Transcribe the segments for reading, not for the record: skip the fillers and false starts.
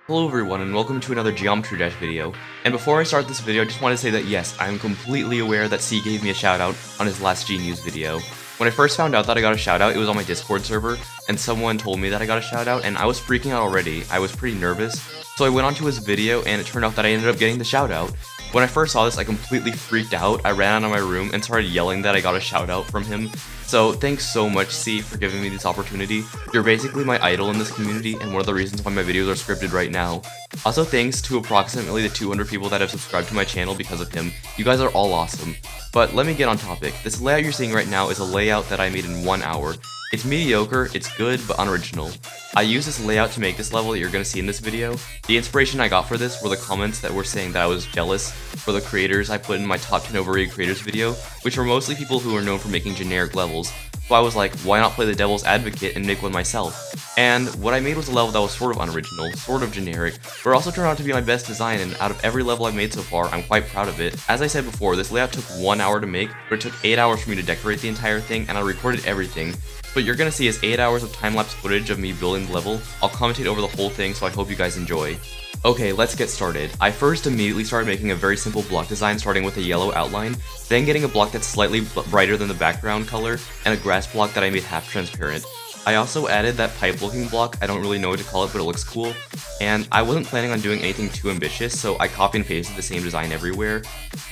Hello everyone and welcome to another Geometry Dash video. And before I start this video, I just want to say that yes, I am completely aware that C gave me a shoutout on his last G-News video. When I first found out that I got a shoutout, it was on my Discord server, and someone told me that I got a shoutout, and I was freaking out already. I was pretty nervous, so I went onto his video, and it turned out that I ended up getting the shoutout. When I first saw this, I completely freaked out. I ran out of my room and started yelling that I got a shoutout from him. So thanks so much, C, for giving me this opportunity. You're basically my idol in this community and one of the reasons why my videos are scripted right now. Also thanks to approximately the 200 people that have subscribed to my channel because of him. You guys are all awesome. But let me get on topic. This layout you're seeing right now is a layout that I made in 1 hour. It's mediocre, it's good, but unoriginal. I used this layout to make this level that you're going to see in this video. The inspiration I got for this were the comments that were saying that I was jealous for the creators I put in my top 10 overrated creators video, which were mostly people who are known for making generic levels. So I was like, why not play the devil's advocate and make one myself? And what I made was a level that was sort of unoriginal, sort of generic, but also turned out to be my best design, and out of every level I've made so far, I'm quite proud of it. As I said before, this layout took 1 hour to make, but it took 8 hours for me to decorate the entire thing, and I recorded everything. What you're gonna see is 8 hours of time-lapse footage of me building the level. I'll commentate over the whole thing, so I hope you guys enjoy. Okay, let's get started. I first immediately started making a very simple block design, starting with a yellow outline, then getting a block that's slightly brighter than the background color, and a grass block that I made half transparent. I also added that pipe-looking block. I don't really know what to call it, but it looks cool. And I wasn't planning on doing anything too ambitious, so I copy and pasted the same design everywhere.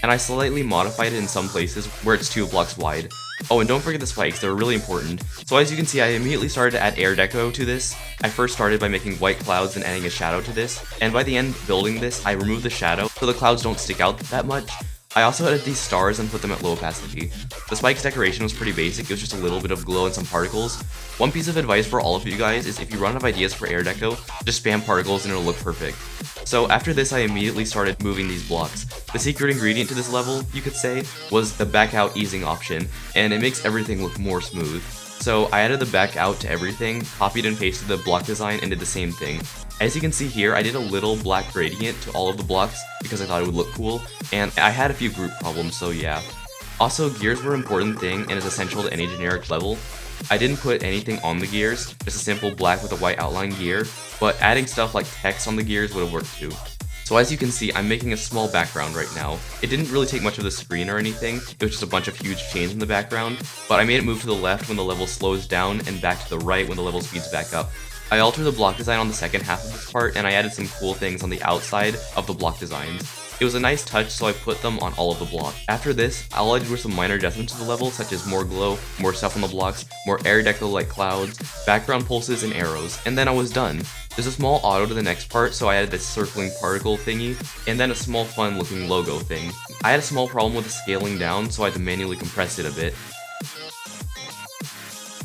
And I slightly modified it in some places where it's 2 blocks wide. Oh, and don't forget the spikes, they're really important. So as you can see, I immediately started to add air deco to this. I first started by making white clouds and adding a shadow to this. And by the end building this, I removed the shadow so the clouds don't stick out that much. I also added these stars and put them at low opacity. The spikes decoration was pretty basic, it was just a little bit of glow and some particles. One piece of advice for all of you guys is if you run out of ideas for air deco, just spam particles and it'll look perfect. So after this, I immediately started moving these blocks. The secret ingredient to this level, you could say, was the back out easing option, and it makes everything look more smooth. So I added the back out to everything, copied and pasted the block design, and did the same thing. As you can see here, I did a little black gradient to all of the blocks because I thought it would look cool, and I had a few group problems, so yeah. Also, gears were an important thing and is essential to any generic level. I didn't put anything on the gears, just a simple black with a white outline gear, but adding stuff like text on the gears would have worked too. So as you can see, I'm making a small background right now. It didn't really take much of the screen or anything, it was just a bunch of huge chains in the background, but I made it move to the left when the level slows down and back to the right when the level speeds back up. I altered the block design on the second half of this part, and I added some cool things on the outside of the block designs. It was a nice touch, so I put them on all of the blocks. After this, all I did were some minor adjustments to the level, such as more glow, more stuff on the blocks, more air deco like clouds, background pulses, and arrows, and then I was done. There's a small auto to the next part, so I added this circling particle thingy, and then a small fun looking logo thing. I had a small problem with the scaling down, so I had to manually compress it a bit.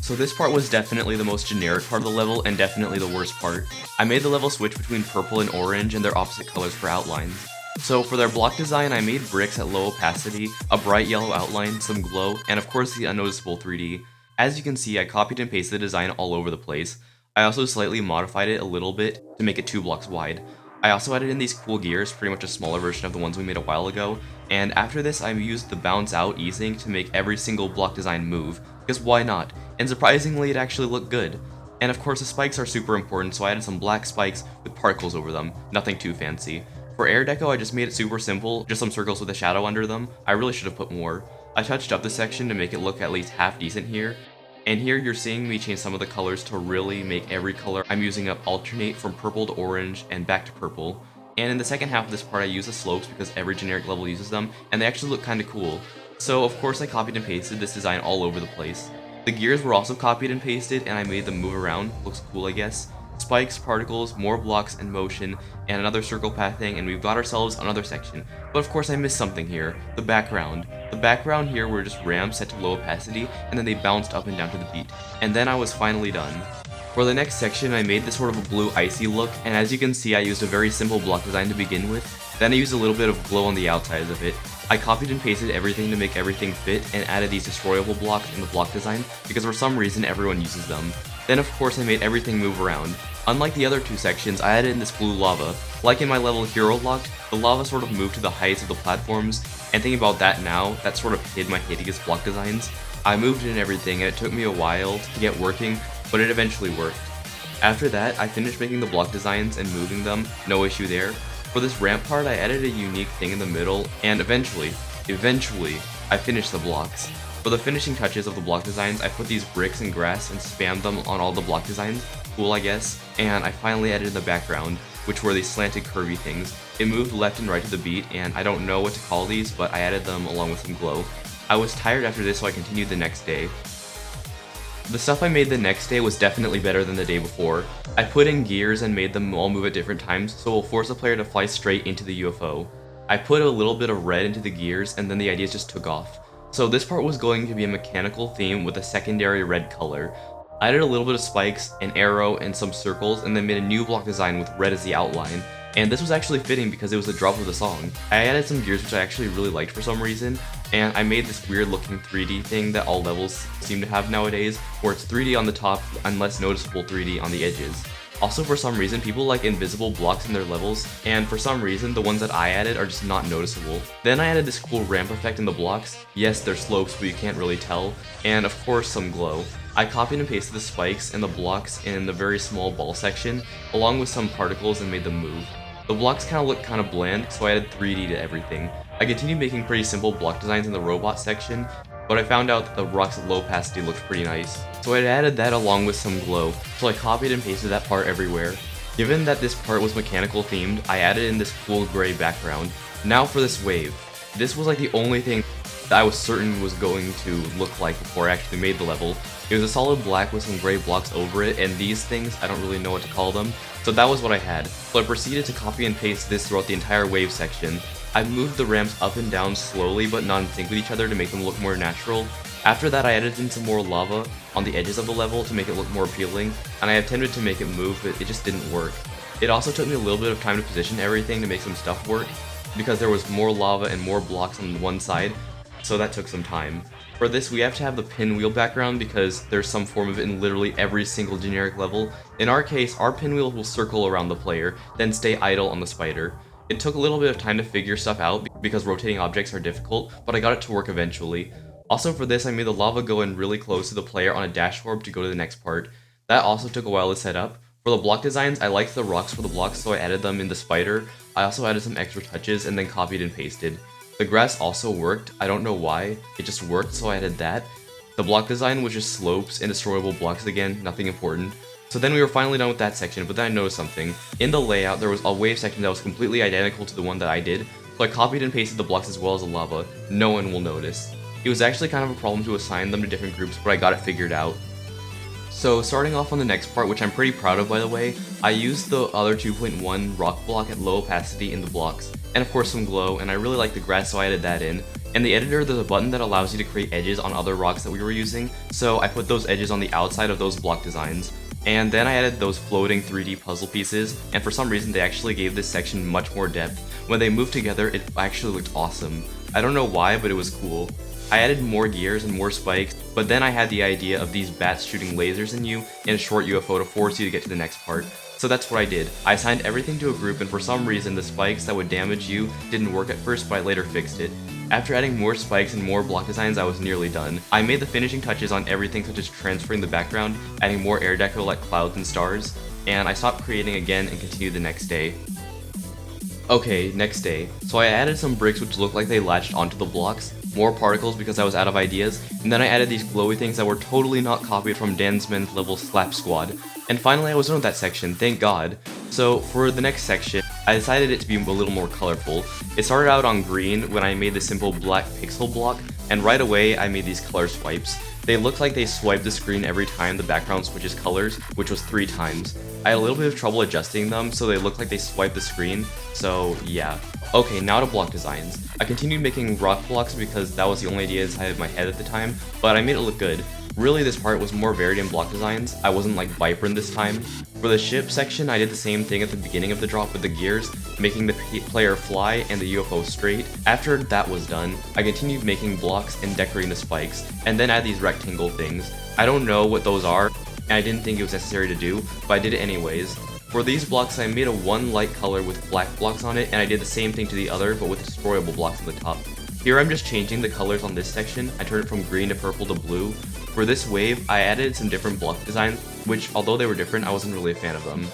So this part was definitely the most generic part of the level, and definitely the worst part. I made the level switch between purple and orange and their opposite colors for outlines. So for their block design, I made bricks at low opacity, a bright yellow outline, some glow, and of course the unnoticeable 3D. As you can see, I copied and pasted the design all over the place. I also slightly modified it a little bit to make it 2 blocks wide. I also added in these cool gears, pretty much a smaller version of the ones we made a while ago, and after this I used the bounce out easing to make every single block design move, because why not? And surprisingly it actually looked good. And of course the spikes are super important, so I added some black spikes with particles over them, nothing too fancy. For air deco, I just made it super simple, just some circles with a shadow under them. I really should have put more. I touched up this section to make it look at least half decent here. And here you're seeing me change some of the colors to really make every color I'm using up alternate from purple to orange and back to purple. And in the second half of this part I use the slopes because every generic level uses them, and they actually look kinda cool. So of course I copied and pasted this design all over the place. The gears were also copied and pasted, and I made them move around, looks cool I guess. Spikes, particles, more blocks and motion, and another circle pathing, and we've got ourselves another section. But of course I missed something here, the background. The background here were just ramps set to low opacity, and then they bounced up and down to the beat. And then I was finally done. For the next section, I made this sort of a blue icy look, and as you can see I used a very simple block design to begin with, then I used a little bit of glow on the outsides of it. I copied and pasted everything to make everything fit, and added these destroyable blocks in the block design, because for some reason everyone uses them. Then of course I made everything move around. Unlike the other two sections, I added in this blue lava. Like in my level Hero Locked, the lava sort of moved to the heights of the platforms, and thinking about that now, that sort of hid my hideous block designs. I moved it and everything, and it took me a while to get working, but it eventually worked. After that, I finished making the block designs and moving them, no issue there. For this ramp part, I added a unique thing in the middle, and eventually, I finished the blocks. For the finishing touches of the block designs, I put these bricks and grass and spammed them on all the block designs, cool I guess, and I finally added in the background, which were these slanted curvy things. It moved left and right to the beat, and I don't know what to call these, but I added them along with some glow. I was tired after this, so I continued the next day. The stuff I made the next day was definitely better than the day before. I put in gears and made them all move at different times, so it will force the player to fly straight into the UFO. I put a little bit of red into the gears, and then the ideas just took off. So this part was going to be a mechanical theme with a secondary red color. I added a little bit of spikes, an arrow, and some circles, and then made a new block design with red as the outline. And this was actually fitting because it was the drop of the song. I added some gears which I actually really liked for some reason, and I made this weird looking 3D thing that all levels seem to have nowadays, where it's 3D on the top and less noticeable 3D on the edges. Also, for some reason, people like invisible blocks in their levels, and for some reason, the ones that I added are just not noticeable. Then I added this cool ramp effect in the blocks. Yes, they're slopes, but you can't really tell, and of course some glow. I copied and pasted the spikes and the blocks in the very small ball section, along with some particles, and made them move. The blocks kind of look kind of bland, so I added 3D to everything. I continued making pretty simple block designs in the robot section, but I found out that the rocks at low opacity looked pretty nice. So I added that along with some glow, so I copied and pasted that part everywhere. Given that this part was mechanical themed, I added in this cool gray background. Now for this wave. This was like the only thing that I was certain was going to look like before I actually made the level. It was a solid black with some gray blocks over it, and these things, I don't really know what to call them, so that was what I had. So I proceeded to copy and paste this throughout the entire wave section. I moved the ramps up and down slowly but not in sync with each other to make them look more natural. After that, I added in some more lava on the edges of the level to make it look more appealing, and I attempted to make it move, but it just didn't work. It also took me a little bit of time to position everything to make some stuff work, because there was more lava and more blocks on one side, so that took some time. For this, we have to have the pinwheel background because there's some form of it in literally every single generic level. In our case, our pinwheel will circle around the player, then stay idle on the spider. It took a little bit of time to figure stuff out because rotating objects are difficult, but I got it to work eventually. Also for this, I made the lava go in really close to the player on a dash orb to go to the next part. That also took a while to set up. For the block designs, I liked the rocks for the blocks, so I added them in the spider. I also added some extra touches and then copied and pasted. The grass also worked, I don't know why, it just worked, so I added that. The block design was just slopes and destroyable blocks again, nothing important. So then we were finally done with that section, but then I noticed something. In the layout, there was a wave section that was completely identical to the one that I did, so I copied and pasted the blocks as well as the lava. No one will notice. It was actually kind of a problem to assign them to different groups, but I got it figured out. So starting off on the next part, which I'm pretty proud of by the way, I used the other 2.1 rock block at low opacity in the blocks, and of course some glow, and I really like the grass so I added that in. In the editor there's a button that allows you to create edges on other rocks that we were using, so I put those edges on the outside of those block designs. And then I added those floating 3D puzzle pieces, and for some reason they actually gave this section much more depth. When they moved together, it actually looked awesome. I don't know why, but it was cool. I added more gears and more spikes, but then I had the idea of these bats shooting lasers in you in a short UFO to force you to get to the next part. So that's what I did. I assigned everything to a group, and for some reason the spikes that would damage you didn't work at first, but I later fixed it. After adding more spikes and more block designs, I was nearly done. I made the finishing touches on everything, such as transferring the background, adding more air deco like clouds and stars, and I stopped creating again and continued the next day. Okay, next day. So I added some bricks which looked like they latched onto the blocks, more particles because I was out of ideas, and then I added these glowy things that were totally not copied from Dansman's level Slap Squad. And finally I was done with that section, thank god. So for the next section, I decided it to be a little more colorful. It started out on green when I made the simple black pixel block, and right away I made these color swipes. They look like they swipe the screen every time the background switches colors, which was 3 times. I had a little bit of trouble adjusting them so they look like they swipe the screen, so yeah. Okay, now to block designs. I continued making rock blocks because that was the only idea inside of my head at the time, but I made it look good. Really, this part was more varied in block designs. I wasn't like Vibrant this time. For the ship section, I did the same thing at the beginning of the drop with the gears, making the player fly and the UFO straight. After that was done, I continued making blocks and decorating the spikes, and then add these rectangle things. I don't know what those are, and I didn't think it was necessary to do, but I did it anyways. For these blocks, I made a one light color with black blocks on it, and I did the same thing to the other, but with destroyable blocks on the top. Here I'm just changing the colors on this section. I turned it from green to purple to blue. For this wave, I added some different block designs, which although they were different, I wasn't really a fan of them.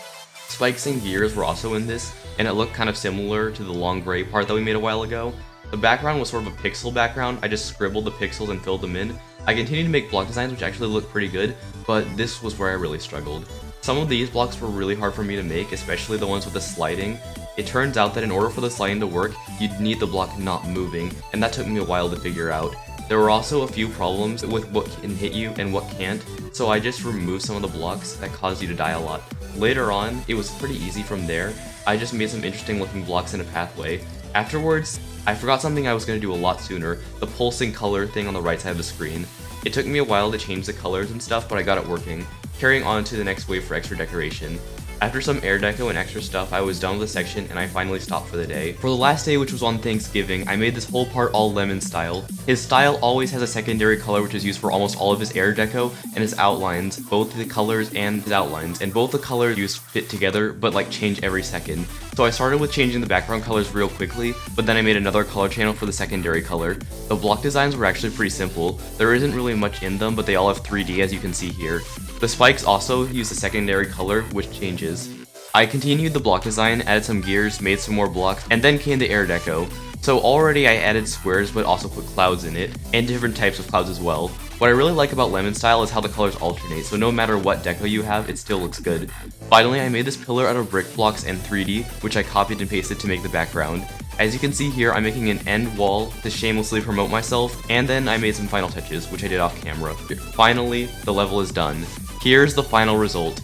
Spikes and gears were also in this, and it looked kind of similar to the long gray part that we made a while ago. The background was sort of a pixel background. I just scribbled the pixels and filled them in. I continued to make block designs which actually looked pretty good, but this was where I really struggled. Some of these blocks were really hard for me to make, especially the ones with the sliding. It turns out that in order for the sliding to work, you'd need the block not moving, and that took me a while to figure out. There were also a few problems with what can hit you and what can't, so I just removed some of the blocks that caused you to die a lot. Later on, it was pretty easy from there. I just made some interesting looking blocks in a pathway. Afterwards, I forgot something I was going to do a lot sooner, the pulsing color thing on the right side of the screen. It took me a while to change the colors and stuff, but I got it working. Carrying on to the next wave for extra decoration. After some air deco and extra stuff, I was done with the section and I finally stopped for the day. For the last day, which was on Thanksgiving, I made this whole part all lemon style. His style always has a secondary color which is used for almost all of his air deco and his outlines, both the colors and his outlines, and both the colors used fit together but like change every second. So I started with changing the background colors real quickly, but then I made another color channel for the secondary color. The block designs were actually pretty simple. There isn't really much in them, but they all have 3D as you can see here. The spikes also use a secondary color, which changes. I continued the block design, added some gears, made some more blocks, and then came the air deco. So already I added squares but also put clouds in it, and different types of clouds as well. What I really like about Lemon Style is how the colors alternate, so no matter what deco you have, it still looks good. Finally, I made this pillar out of brick blocks and 3D, which I copied and pasted to make the background. As you can see here, I'm making an end wall to shamelessly promote myself, and then I made some final touches, which I did off camera. Finally, the level is done. Here's the final result.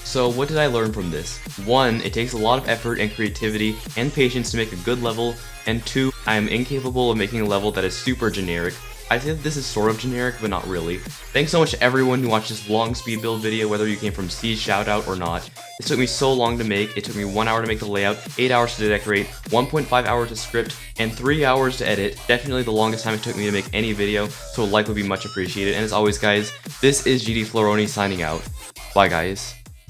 So what did I learn from this? 1. It takes a lot of effort and creativity and patience to make a good level, and 2. I am incapable of making a level that is super generic. I say that this is sort of generic, but not really. Thanks so much to everyone who watched this long speed build video, whether you came from C's shoutout or not. This took me so long to make. It took me 1 hour to make the layout, 8 hours to decorate, 1.5 hours to script, and 3 hours to edit. Definitely the longest time it took me to make any video, so a like would be much appreciated. And as always guys, this is GD Flaaroni signing out. Bye guys.